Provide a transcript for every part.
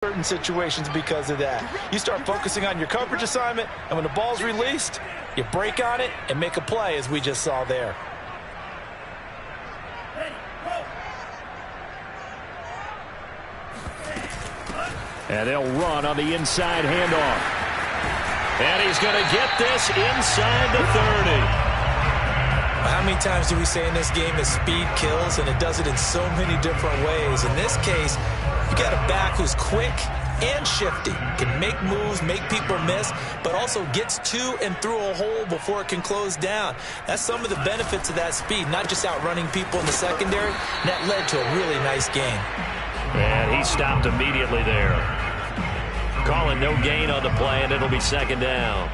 certain situations because of that. You start focusing on your coverage assignment, and when the ball's released, you break on it and make a play, as we just saw there. And they'll run on the inside handoff. And he's going to get this inside the 30. How many times do we say in this game that speed kills, and it does it in so many different ways? In this case, you got a back who's quick and shifty, can make moves, make people miss, but also gets to and through a hole before it can close down. That's some of the benefits of that speed, not just outrunning people in the secondary. And that led to a really nice game. And he stopped immediately there. Calling no gain on the play, and it'll be second down.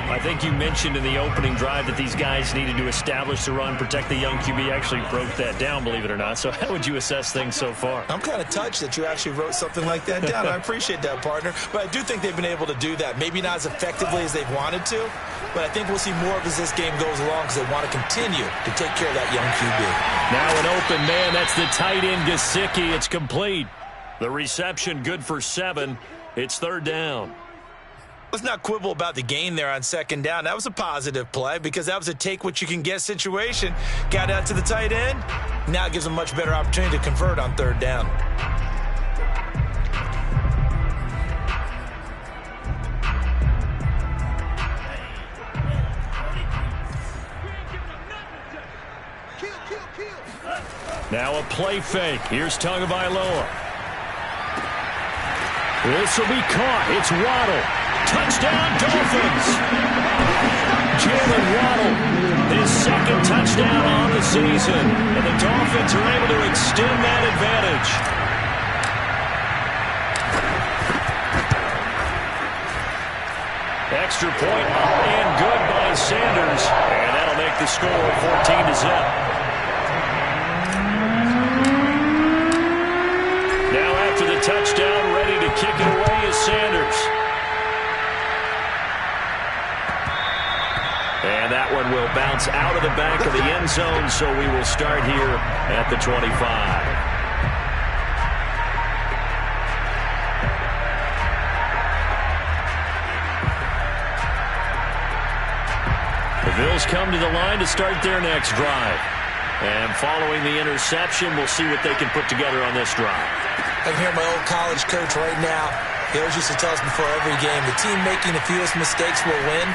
I think you mentioned in the opening drive that these guys needed to establish the run, protect the young QB. Actually broke that down, believe it or not. So how would you assess things so far? I'm kind of touched that you actually wrote something like that down. I appreciate that, partner. But I do think they've been able to do that. Maybe not as effectively as they've wanted to, but I think we'll see more of as this game goes along because they want to continue to take care of that young QB. Now an open man. That's the tight end, Gesicki. It's complete. The reception good for 7. It's third down. Let's not quibble about the gain there on second down. That was a positive play because that was a take-what-you-can-get situation. Got out to the tight end. Now it gives them a much better opportunity to convert on third down. Now a play fake. Here's Tagovailoa. This will be caught. It's Waddle. Touchdown, Dolphins. Jalen Waddle, his second touchdown on the season. And the Dolphins are able to extend that advantage. Extra point and good by Sanders. And that'll make the score 14-0. Now after the touchdown, ready to kick it away is Sanders. And that one will bounce out of the back of the end zone, so we will start here at the 25. The Bills come to the line to start their next drive. And following the interception, we'll see what they can put together on this drive. I can hear my old college coach right now. He always used to tell us before every game, the team making the fewest mistakes will win.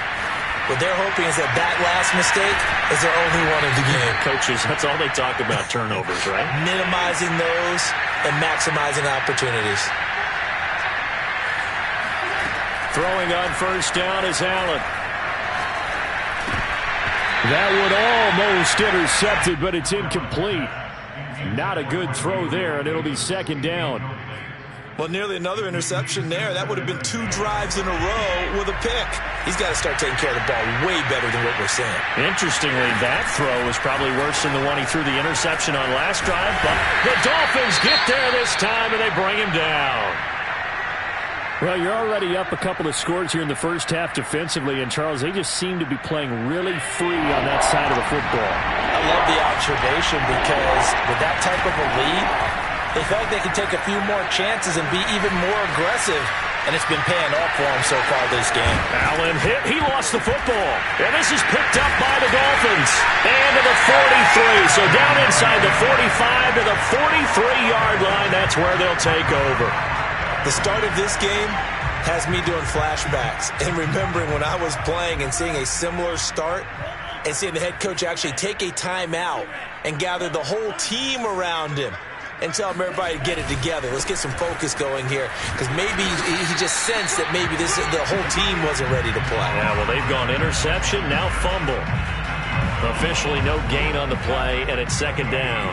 What they're hoping is that last mistake is their only one of the game. Coaches, that's all they talk about, turnovers, right? Minimizing those and maximizing opportunities. Throwing on first down is Allen. That one almost intercepted, but it's incomplete. Not a good throw there, and it'll be second down. Well, nearly another interception there. That would have been 2 drives in a row with a pick. He's got to start taking care of the ball way better than what we're seeing. Interestingly, that throw was probably worse than the one he threw the interception on last drive, but the Dolphins get there this time, and they bring him down. Well, you're already up a couple of scores here in the first half defensively, and Charles, they just seem to be playing really free on that side of the football. I love the observation because with that type of a lead, they felt like they could take a few more chances and be even more aggressive, and it's been paying off for them so far this game. Allen hit. He lost the football, and this is picked up by the Dolphins. And to the 43, so down inside the 45 to the 43-yard line. That's where they'll take over. The start of this game has me doing flashbacks and remembering when I was playing and seeing a similar start and seeing the head coach actually take a timeout and gather the whole team around him and tell him everybody to get it together. Let's get some focus going here because maybe he just sensed that maybe the whole team wasn't ready to play. Yeah, well, they've gone interception, now fumble. Officially no gain on the play, and it's second down.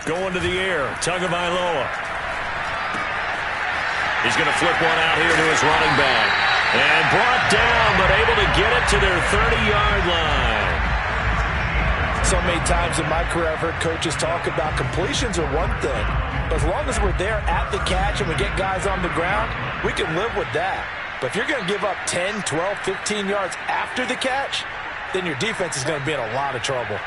Going to the air, Tagovailoa. He's going to flip one out here to his running back. And brought down, but able to get it to their 30-yard line. So many times in my career I've heard coaches talk about completions are one thing. But as long as we're there at the catch and we get guys on the ground, we can live with that. But if you're going to give up 10, 12, 15 yards after the catch, then your defense is going to be in a lot of trouble.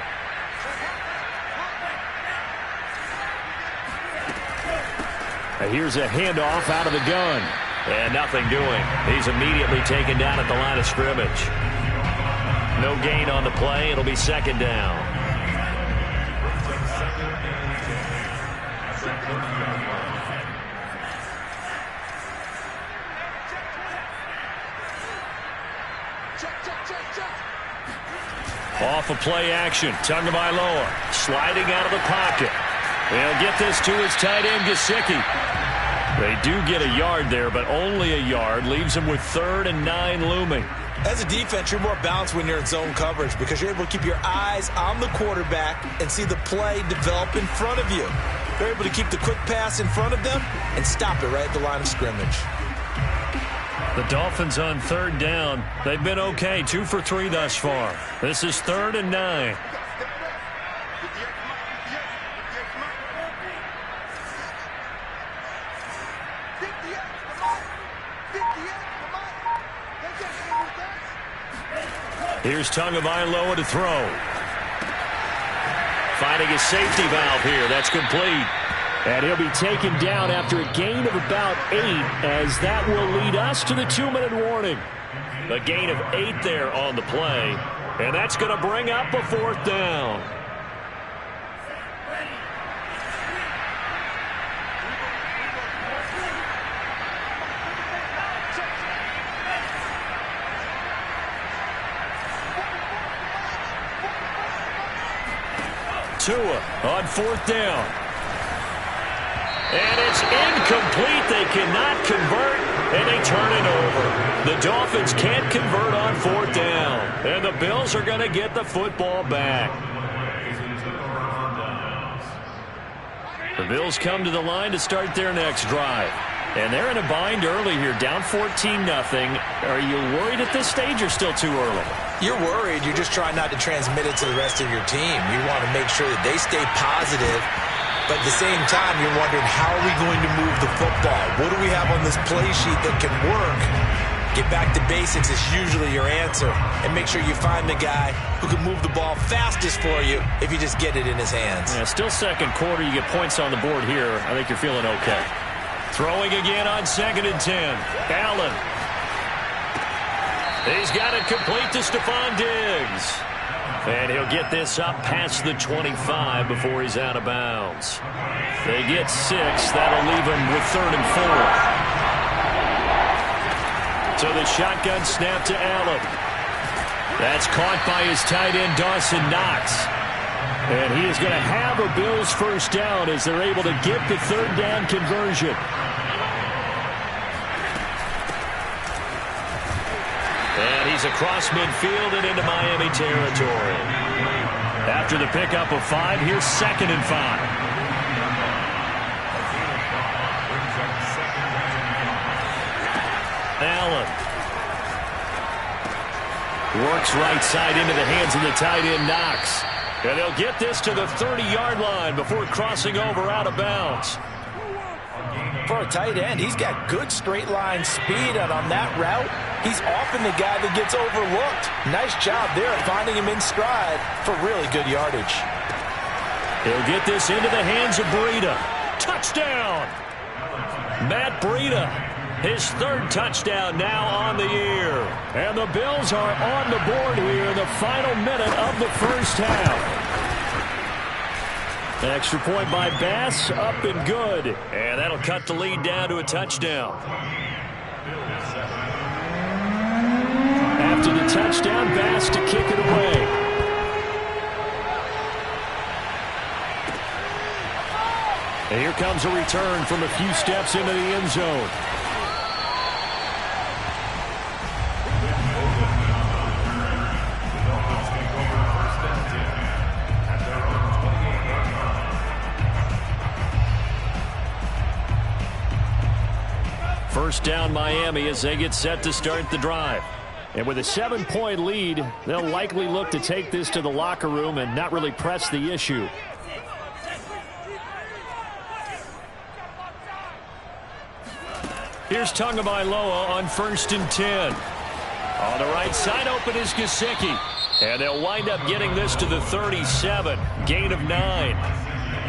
Here's a handoff out of the gun. And nothing doing. He's immediately taken down at the line of scrimmage. No gain on the play. It'll be second down. Off of play action. Tagovailoa sliding out of the pocket. They'll get this to his tight end, Gesicki. They do get a yard there, but only a yard. Leaves them with 3rd and 9 looming. As a defense, you're more balanced when you're in zone coverage because you're able to keep your eyes on the quarterback and see the play develop in front of you. They're able to keep the quick pass in front of them and stop it right at the line of scrimmage. The Dolphins on 3rd down. They've been okay, 2 for 3 thus far. This is 3rd and 9. Here's Tagovailoa to throw. Finding a safety valve here. That's complete. And he'll be taken down after a gain of about 8, as that will lead us to the 2-minute warning. A gain of 8 there on the play. And that's going to bring up a 4th down. Tua on 4th down. And it's incomplete. They cannot convert, and they turn it over. The Dolphins can't convert on 4th down, and the Bills are going to get the football back. The Bills come to the line to start their next drive. And they're in a bind early here, down 14-0. Are you worried at this stage or still too early? You're worried. You're just trying not to transmit it to the rest of your team. You want to make sure that they stay positive, but at the same time, you're wondering, how are we going to move the football? What do we have on this play sheet that can work? Get back to basics is usually your answer, and make sure you find the guy who can move the ball fastest for you if you just get it in his hands. Yeah, still second quarter. You get points on the board here. I think you're feeling okay. Throwing again on 2nd and 10. Allen. He's got it complete to Stephon Diggs. And he'll get this up past the 25 before he's out of bounds. They get 6. That'll leave him with 3rd and 4. So the shotgun snap to Allen. That's caught by his tight end, Dawson Knox. And he is going to have a Bills first down as they're able to get the 3rd down conversion. And he's across midfield and into Miami territory. After the pickup of 5, here's 2nd and 5. Allen. Works right side into the hands of the tight end, Knox. And they'll get this to the 30-yard line before crossing over out of bounds. For a tight end, he's got good straight line speed, and on that route, he's often the guy that gets overlooked. Nice job there finding him in stride for really good yardage. He'll get this into the hands of Breida. Touchdown! Matt Breida, his 3rd touchdown now on the year. And the Bills are on the board here in the final minute of the first half. An extra point by Bass, up and good. And that'll cut the lead down to a touchdown. After the touchdown, Bass to kick it away. And here comes a return from a few steps into the end zone. First down Miami as they get set to start the drive. And with a 7-point lead, they'll likely look to take this to the locker room and not really press the issue. Here's Tagovailoa on 1st and 10. On the right side, open is Gesicki. And they'll wind up getting this to the 37. Gain of 9.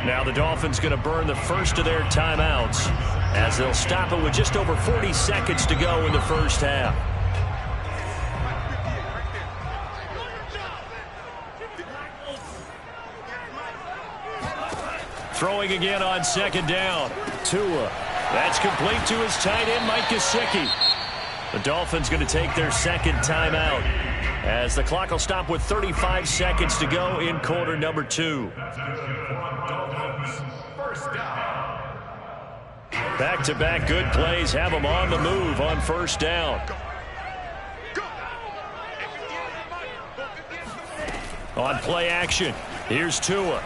Now the Dolphins going to burn the first of their timeouts as they'll stop it with just over 40 seconds to go in the first half. Throwing again on 2nd down. Tua. That's complete to his tight end, Mike Gesicki. The Dolphins going to take their 2nd timeout as the clock will stop with 35 seconds to go in quarter number 2. Back-to-back good plays have them on the move on 1st down. On play action, here's Tua.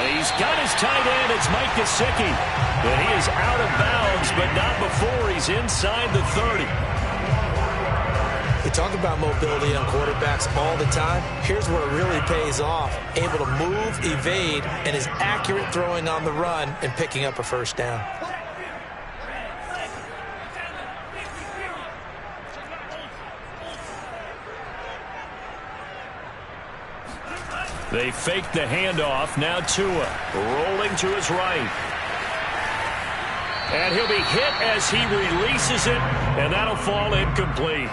He's got his tight end. It's Mike Gesicki. But he is out of bounds, but not before he's inside the 30. We talk about mobility on quarterbacks all the time. Here's where it really pays off. Able to move, evade, and is accurate throwing on the run and picking up a 1st down. They fake the handoff. Now Tua rolling to his right. And he'll be hit as he releases it, and that'll fall incomplete.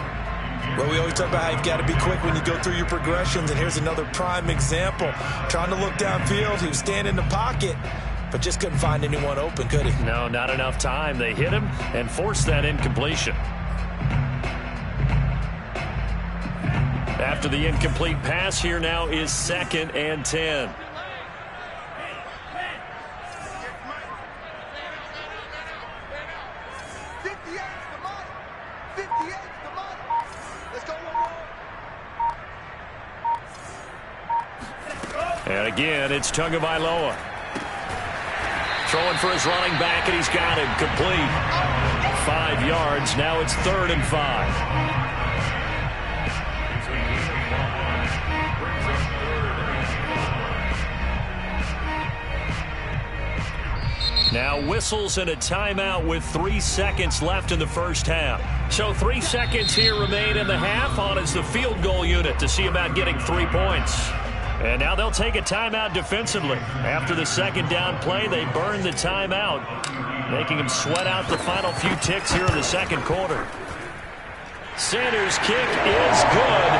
Well, we always talk about how you've got to be quick when you go through your progressions, and here's another prime example. Trying to look downfield, he was standing in the pocket, but just couldn't find anyone open, could he? No, not enough time. They hit him and forced that incompletion. After the incomplete pass, here now is 2nd and 10. And again, it's Tagovailoa. Throwing for his running back, and he's got him complete. 5 yards. Now it's 3rd and 5. Now whistles and a timeout with 3 seconds left in the first half. So 3 seconds here remain in the half. On is the field goal unit to see about getting 3 points. And now they'll take a timeout defensively. After the 2nd down play, they burn the timeout, making them sweat out the final few ticks here in the 2nd quarter. Sanders' kick is good,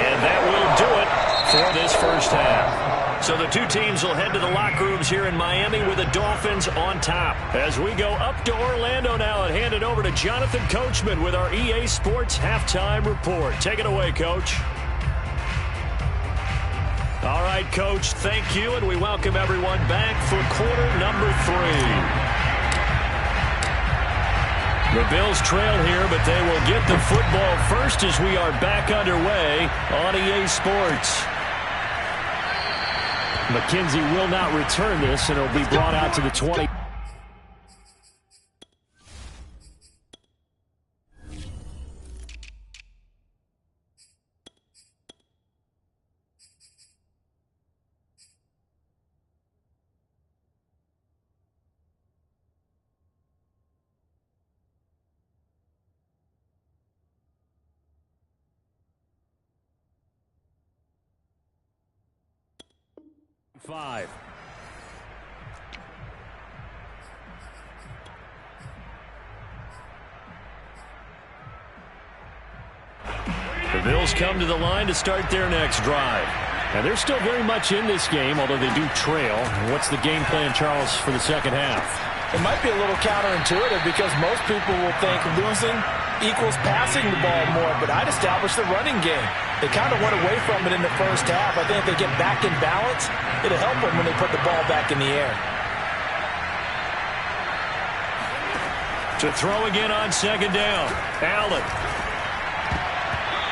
and that will do it for this first half. So the two teams will head to the locker rooms here in Miami with the Dolphins on top. As we go up to Orlando now and hand it over to Jonathan Coachman with our EA Sports Halftime Report. Take it away, Coach. All right, Coach, thank you, and we welcome everyone back for quarter number 3. The Bills trail here, but they will get the football first as we are back underway on EA Sports. McKenzie will not return this, and it'll be brought out to the 20. Five. The Bills come to the line to start their next drive. And they're still very much in this game, although they do trail. What's the game plan, Charles, for the 2nd half? It might be a little counterintuitive because most people will think losing equals passing the ball more, but I'd establish the running game. They kind of went away from it in the first half. I think if they get back in balance, it'll help them when they put the ball back in the air. To throw again on 2nd down. Allen.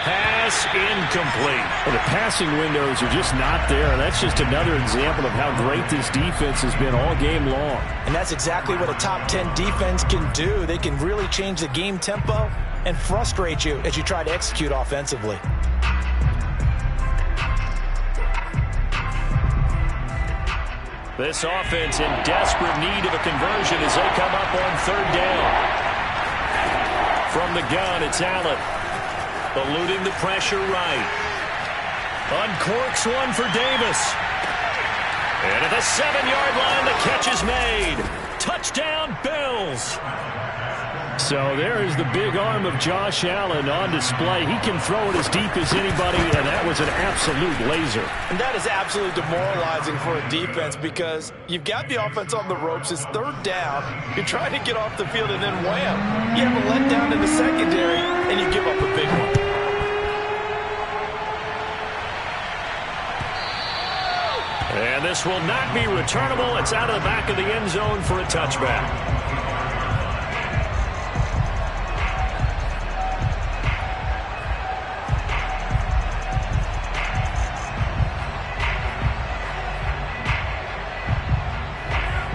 Pass incomplete. Well, the passing windows are just not there. And that's just another example of how great this defense has been all game long. And that's exactly what a top 10 defense can do. They can really change the game tempo and frustrate you as you try to execute offensively. This offense in desperate need of a conversion as they come up on third down. From the gun, it's Allen. Eluding the pressure right. Uncorks one for Davis. And at the 7-yard line, the catch is made. Touchdown, Bills. So there is the big arm of Josh Allen on display. He can throw it as deep as anybody, and that was an absolute laser. And that is absolutely demoralizing for a defense because you've got the offense on the ropes. It's third down. You're trying to get off the field, and then wham, you have a letdown in the secondary, and you give up a big one. And this will not be returnable. It's out of the back of the end zone for a touchback.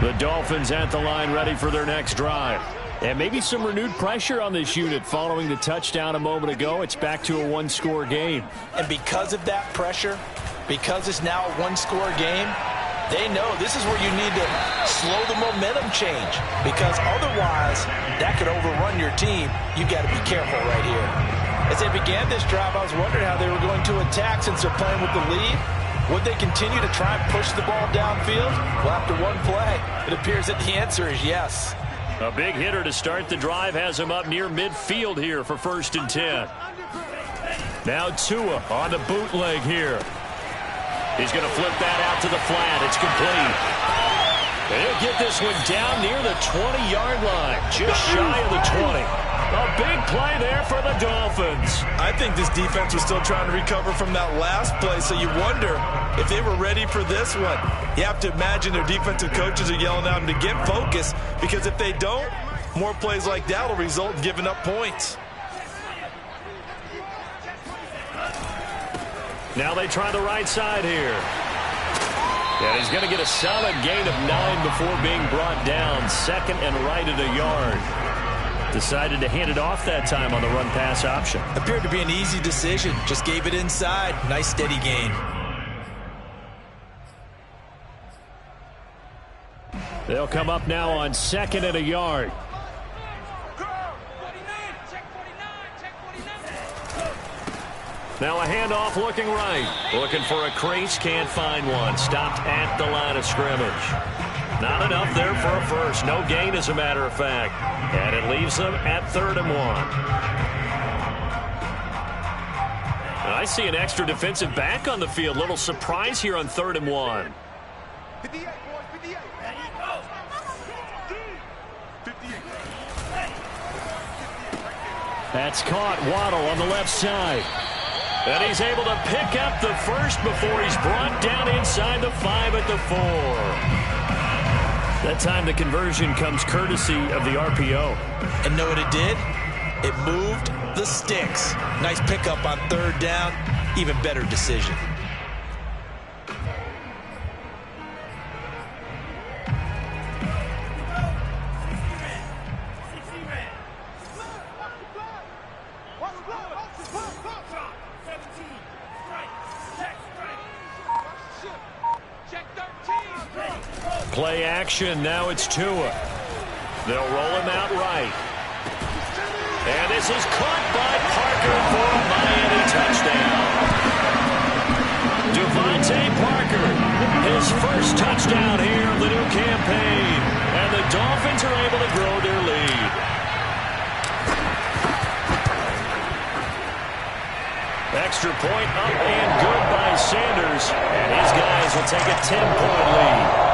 The Dolphins at the line ready for their next drive. And maybe some renewed pressure on this unit following the touchdown a moment ago. It's back to a one-score game. And because of that pressure, because it's now a one-score game, they know this is where you need to slow the momentum change. Because otherwise, that could overrun your team. You've got to be careful right here. As they began this drive, I was wondering how they were going to attack since they're playing with the lead. Would they continue to try and push the ball downfield? Well, after one play, it appears that the answer is yes. A big hitter to start the drive has him up near midfield here for 1st and 10. Now Tua on the bootleg here. He's going to flip that out to the flat. It's complete. And he'll get this one down near the 20-yard line, just shy of the 20. A big play there for the Dolphins. I think this defense was still trying to recover from that last play, so you wonder if they were ready for this one. You have to imagine their defensive coaches are yelling at them to get focused, because if they don't, more plays like that will result in giving up points. Now they try the right side here. And he's going to get a solid gain of 9 before being brought down. 2nd and right at a yard. Decided to hand it off that time on the run-pass option. Appeared to be an easy decision. Just gave it inside. Nice steady gain. They'll come up now on 2nd and a yard. Now a handoff looking right. Looking for a crease, can't find one. Stopped at the line of scrimmage. Not enough there for a first. No gain, as a matter of fact. And it leaves them at 3rd and 1. And I see an extra defensive back on the field. Little surprise here on 3rd and 1. That's caught. Waddle on the left side. And he's able to pick up the first before he's brought down inside the 5 at the 4. That time the conversion comes courtesy of the RPO. And know what it did? It moved the sticks. Nice pickup on 3rd down. Even better decision. Play action. Now it's Tua. They'll roll him out right. And this is caught by Parker for a Miami touchdown. Devontae Parker, his first touchdown here of the new campaign. And the Dolphins are able to grow their lead. Extra point up and good by Sanders. And his guys will take a 10-point lead.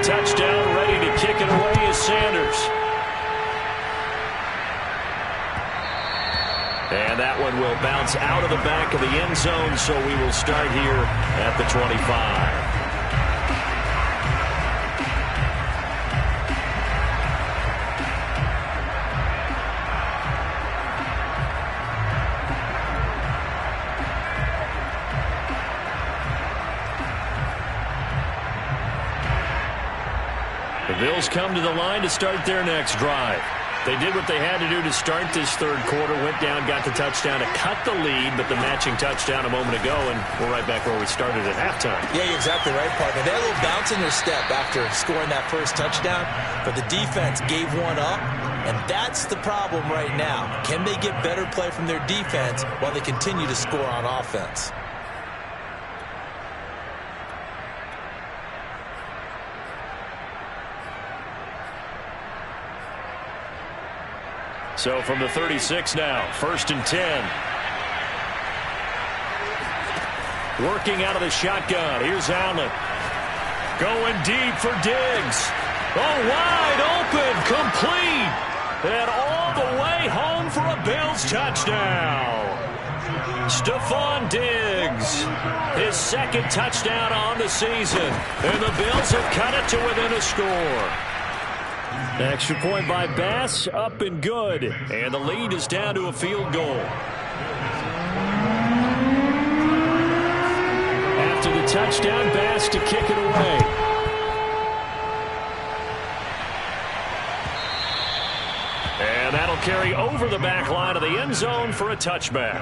Touchdown, ready to kick it away is Sanders. And that one will bounce out of the back of the end zone, so we will start here at the 25. The Bills come to the line to start their next drive. They did what they had to do to start this third quarter, went down, got the touchdown to cut the lead, but the matching touchdown a moment ago, and we're right back where we started at halftime. Yeah, you're exactly right, partner. They had a little bounce in their step after scoring that first touchdown, but the defense gave one up, and that's the problem right now. Can they get better play from their defense while they continue to score on offense? So from the 36 now, 1st and 10. Working out of the shotgun. Here's Allen. Going deep for Diggs. Oh, wide open, complete. And all the way home for a Bills touchdown. Stephon Diggs, his second touchdown on the season. And the Bills have cut it to within a score. Extra point by Bass, up and good. And the lead is down to a field goal. After the touchdown, Bass to kick it away. And that'll carry over the back line of the end zone for a touchback.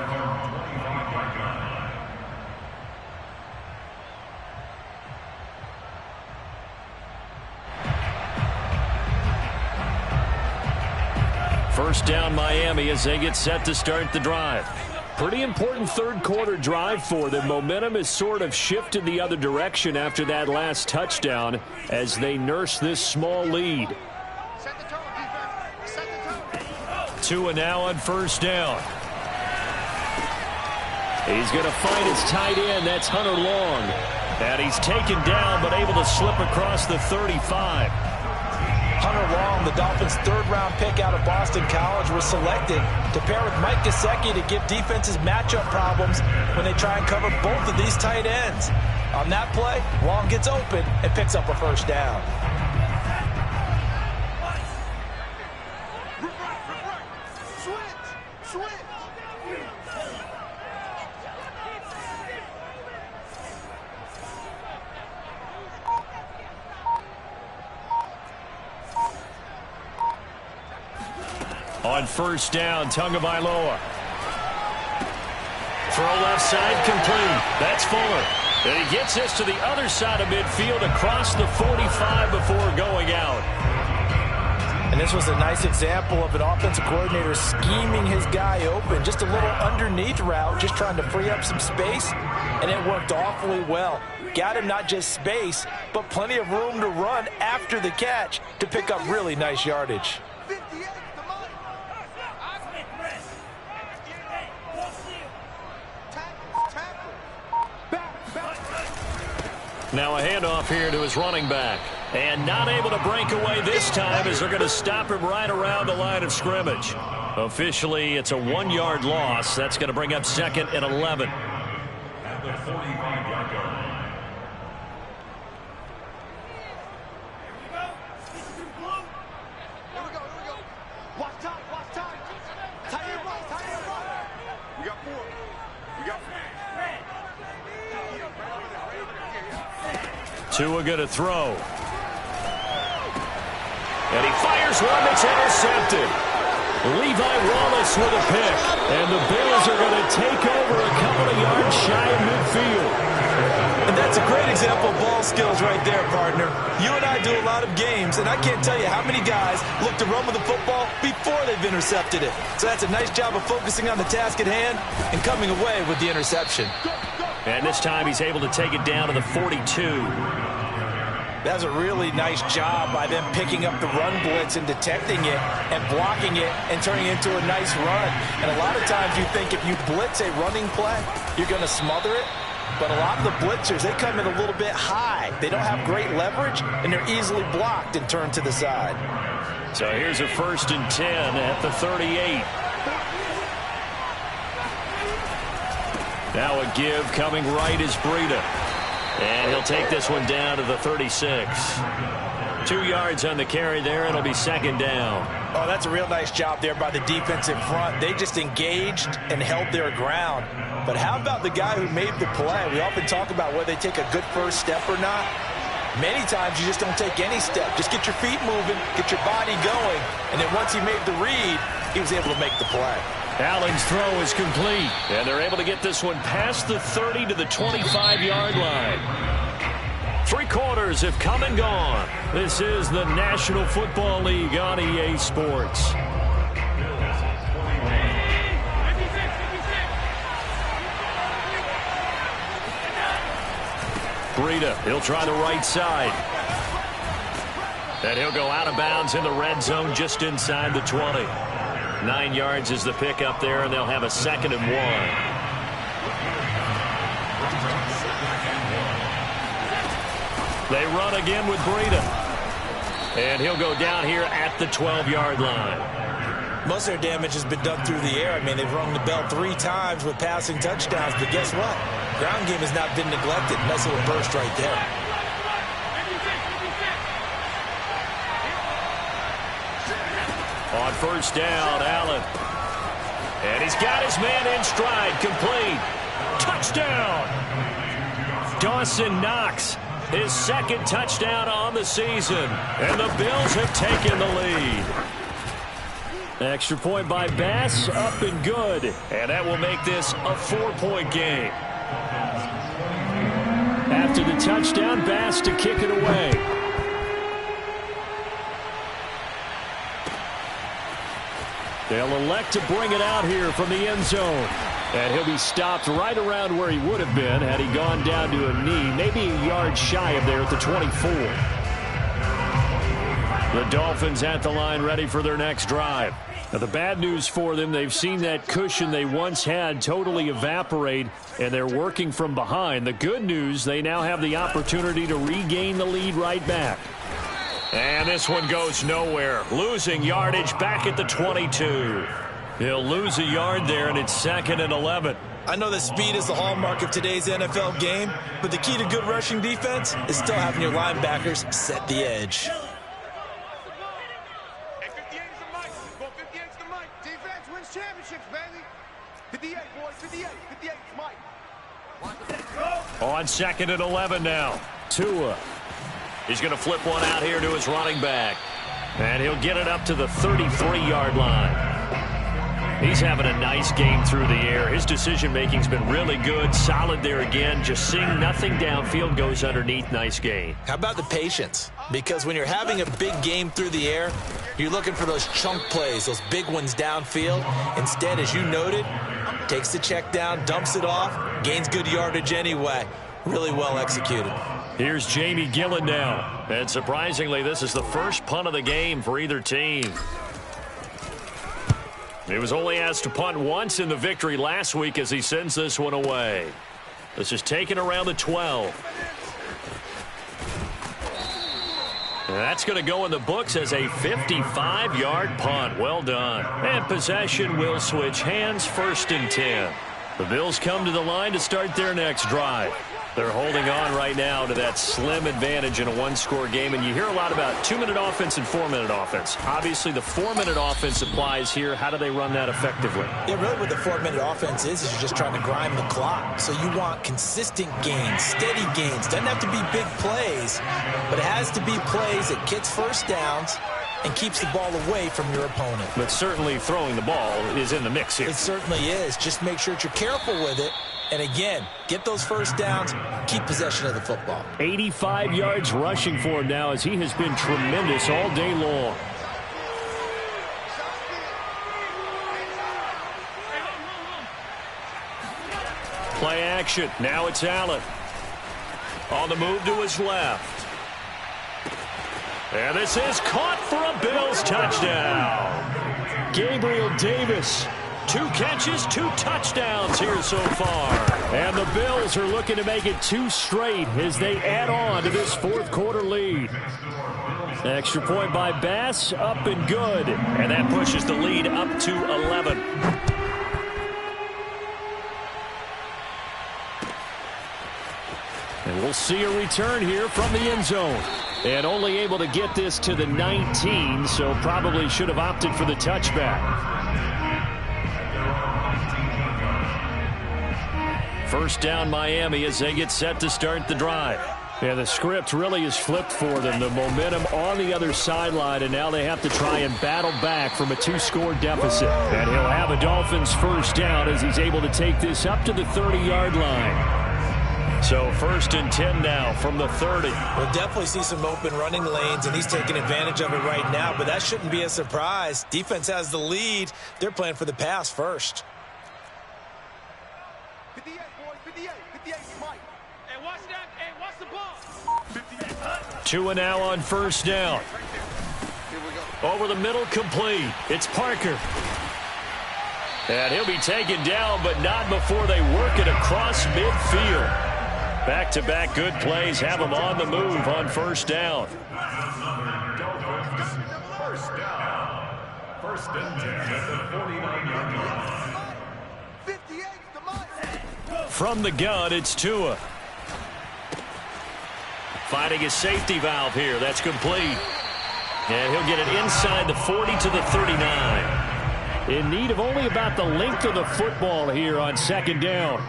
First down Miami as they get set to start the drive. Pretty important third quarter drive for them. Momentum has sort of shifted the other direction after that last touchdown as they nurse this small lead. Tua now on first down. He's going to find his tight end. That's Hunter Long. And he's taken down but able to slip across the 35. Hunter Long, the Dolphins' third-round pick out of Boston College, was selected to pair with Mike Gesicki to give defenses matchup problems when they try and cover both of these tight ends. On that play, Long gets open and picks up a first down. On first down, Tagovailoa. Throw left side, complete. That's Fuller. And he gets this to the other side of midfield across the 45 before going out. And this was a nice example of an offensive coordinator scheming his guy open. Just a little underneath route, just trying to free up some space, and it worked awfully well. Got him not just space, but plenty of room to run after the catch to pick up really nice yardage. Now a handoff here to his running back. And not able to break away this time as they're going to stop him right around the line of scrimmage. Officially, it's a 1-yard loss. That's going to bring up 2nd and 11. At the 45-yard line. Tua going to throw. And he fires one that's intercepted. Levi Wallace with a pick. And the Bills are going to take over a couple of yards shy of midfield. And that's a great example of ball skills right there, partner. You and I do a lot of games, and I can't tell you how many guys look to run with the football before they've intercepted it. So that's a nice job of focusing on the task at hand and coming away with the interception. And this time he's able to take it down to the 42. That's a really nice job by them picking up the run blitz and detecting it and blocking it and turning it into a nice run. And a lot of times you think if you blitz a running play, you're going to smother it. But a lot of the blitzers, they come in a little bit high. They don't have great leverage, and they're easily blocked and turned to the side. So here's a 1st and 10 at the 38. Now a give coming right is Breida. And he'll take this one down to the 36. 2 yards on the carry there. It'll be 2nd down. Oh, that's a real nice job there by the defense in front. They just engaged and held their ground. But how about the guy who made the play? We often talk about whether they take a good first step or not. Many times you just don't take any step. Just get your feet moving, get your body going, and then once he made the read, he was able to make the play. Allen's throw is complete, and they're able to get this one past the 30 to the 25-yard line. 3 quarters have come and gone. This is the National Football League on EA Sports. Breida, he'll try the right side. And he'll go out of bounds in the red zone just inside the 20. 9 yards is the pickup there, and they'll have a 2nd and 1. They run again with Breida. And he'll go down here at the 12-yard line. Most of their damage has been done through the air. I mean, they've rung the bell 3 times with passing touchdowns, but guess what? Ground game has not been neglected. Nice little burst right there. On first down, Allen. And he's got his man in stride, complete. Touchdown! Dawson Knox, his 2nd touchdown on the season. And the Bills have taken the lead. Extra point by Bass, up and good. And that will make this a 4-point game. After the touchdown, Bass to kick it away. They'll elect to bring it out here from the end zone. And he'll be stopped right around where he would have been had he gone down to a knee, maybe a yard shy of there at the 24. The Dolphins at the line ready for their next drive. Now, the bad news for them, they've seen that cushion they once had totally evaporate, and they're working from behind. The good news, they now have the opportunity to regain the lead right back. And this one goes nowhere. Losing yardage back at the 22. He'll lose a yard there, and it's 2nd and 11. I know that speed is the hallmark of today's NFL game, but the key to good rushing defense is still having your linebackers set the edge. On 2nd and 11 now. Tua. He's going to flip one out here to his running back. And he'll get it up to the 33-yard line. He's having a nice game through the air. His decision-making's been really good. Solid there again. Just seeing nothing downfield, goes underneath. Nice gain. How about the patience? Because when you're having a big game through the air, you're looking for those chunk plays, those big ones downfield. Instead, as you noted, takes the check down, dumps it off, gains good yardage anyway. Really well executed. Here's Jamie Gillen now. And surprisingly, this is the first punt of the game for either team. He was only asked to punt once in the victory last week as he sends this one away. This is taken around the 12. And that's going to go in the books as a 55-yard punt. Well done. And possession will switch hands, 1st and 10. The Bills come to the line to start their next drive. They're holding on right now to that slim advantage in a 1-score game, and you hear a lot about 2-minute offense and 4-minute offense. Obviously, the 4-minute offense applies here. How do they run that effectively? Yeah, really what the 4-minute offense is you're just trying to grind the clock. So you want consistent gains, steady gains. Doesn't have to be big plays, but it has to be plays that gets first downs and keeps the ball away from your opponent. But certainly throwing the ball is in the mix here. It certainly is. Just make sure that you're careful with it. And again, get those first downs, keep possession of the football. 85 yards rushing for him now as he has been tremendous all day long. Play action. Now it's Allen. On the move to his left. And this is caught for a Bills touchdown. Gabriel Davis. 2 catches, 2 touchdowns here so far. And the Bills are looking to make it 2 straight as they add on to this 4th quarter lead. Extra point by Bass, up and good. And that pushes the lead up to 11. And we'll see a return here from the end zone. And only able to get this to the 19, so probably should have opted for the touchback. First down Miami as they get set to start the drive. Yeah, the script really is flipped for them. The momentum on the other sideline, and now they have to try and battle back from a 2-score deficit. And he'll have a Dolphins first down as he's able to take this up to the 30-yard line. So 1st and 10 now from the 30. We'll definitely see some open running lanes, and he's taking advantage of it right now, but that shouldn't be a surprise. Defense has the lead. They're playing for the pass first. 58, boys, 58, 58, Mike. Hey, watch that. Hey, watch the ball. 2 and now on first down. Over the middle, complete. It's Parker. And he'll be taken down, but not before they work it across midfield. Back-to-back good plays have them on the move on first down. First and 10 at the 49-yard line. 58 to Mike. From the gun, it's Tua. Finding his safety valve here. That's complete. And he'll get it inside the 40 to the 39. In need of only about the length of the football here on second down.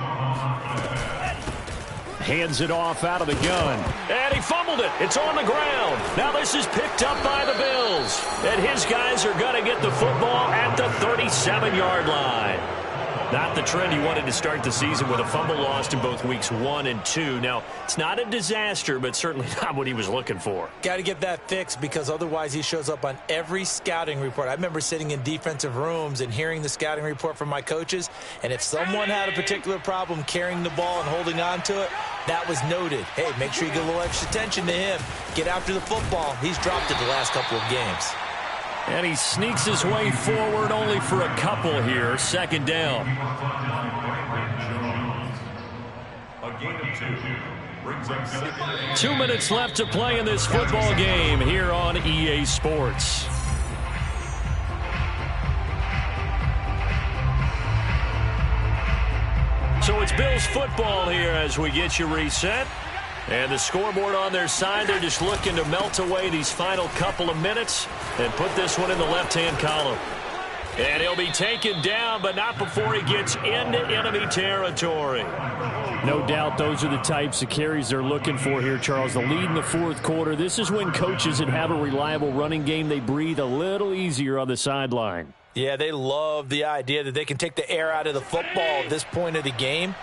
Hands it off out of the gun. And he fumbled it. It's on the ground. Now this is picked up by the Bills. And his guys are going to get the football at the 37-yard line. Not the trend he wanted to start the season with a fumble lost in both weeks 1 and 2. Now, it's not a disaster, but certainly not what he was looking for. Got to get that fixed because otherwise he shows up on every scouting report. I remember sitting in defensive rooms and hearing the scouting report from my coaches, and if someone had a particular problem carrying the ball and holding on to it, that was noted. Hey, make sure you get a little extra attention to him. Get after the football. He's dropped it the last couple of games. And he sneaks his way forward only for a couple here. Second down. A gain of 2 brings up second. 2 minutes left to play in this football game here on EA Sports. So it's Bills football here as we get you reset. And the scoreboard on their side, they're just looking to melt away these final couple of minutes and put this one in the left-hand column. And he'll be taken down, but not before he gets into enemy territory. No doubt those are the types of carries they're looking for here, Charles. The lead in the fourth quarter. This is when coaches that have a reliable running game, they breathe a little easier on the sideline. Yeah, they love the idea that they can take the air out of the football at this point of the game.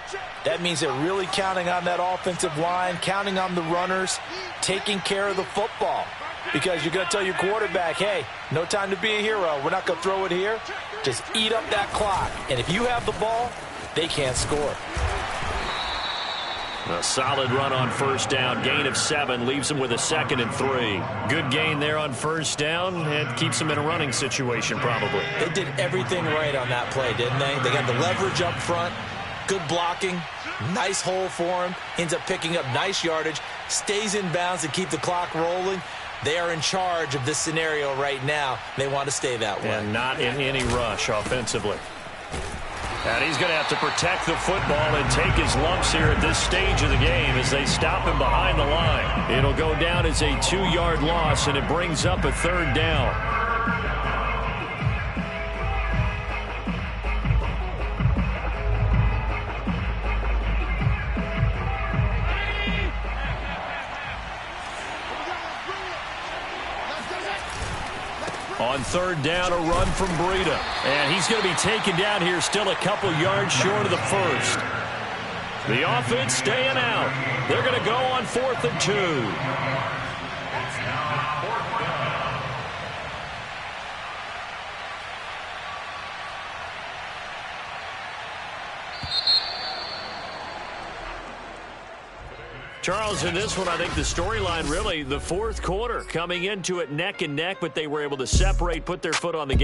That means they're really counting on that offensive line, counting on the runners, taking care of the football. Because you're going to tell your quarterback, hey, no time to be a hero. We're not going to throw it here. Just eat up that clock. And if you have the ball, they can't score. A solid run on first down. Gain of 7 leaves them with a 2nd and 3. Good gain there on first down. It keeps them in a running situation probably. They did everything right on that play, didn't they? They got the leverage up front, good blocking, nice hole for him, ends up picking up nice yardage, stays in bounds to keep the clock rolling. They are in charge of this scenario right now. They want to stay that way. And not in any rush offensively. And he's going to have to protect the football and take his lumps here at this stage of the game as they stop him behind the line. It'll go down as a 2-yard loss, and it brings up a 3rd down. On 3rd down, a run from Breida. And he's going to be taken down here, still a couple yards short of the first. The offense staying out. They're going to go on 4th and 2. Charles, in this one, I think the storyline really, the fourth quarter, coming into it neck and neck, but they were able to separate, put their foot on the gas.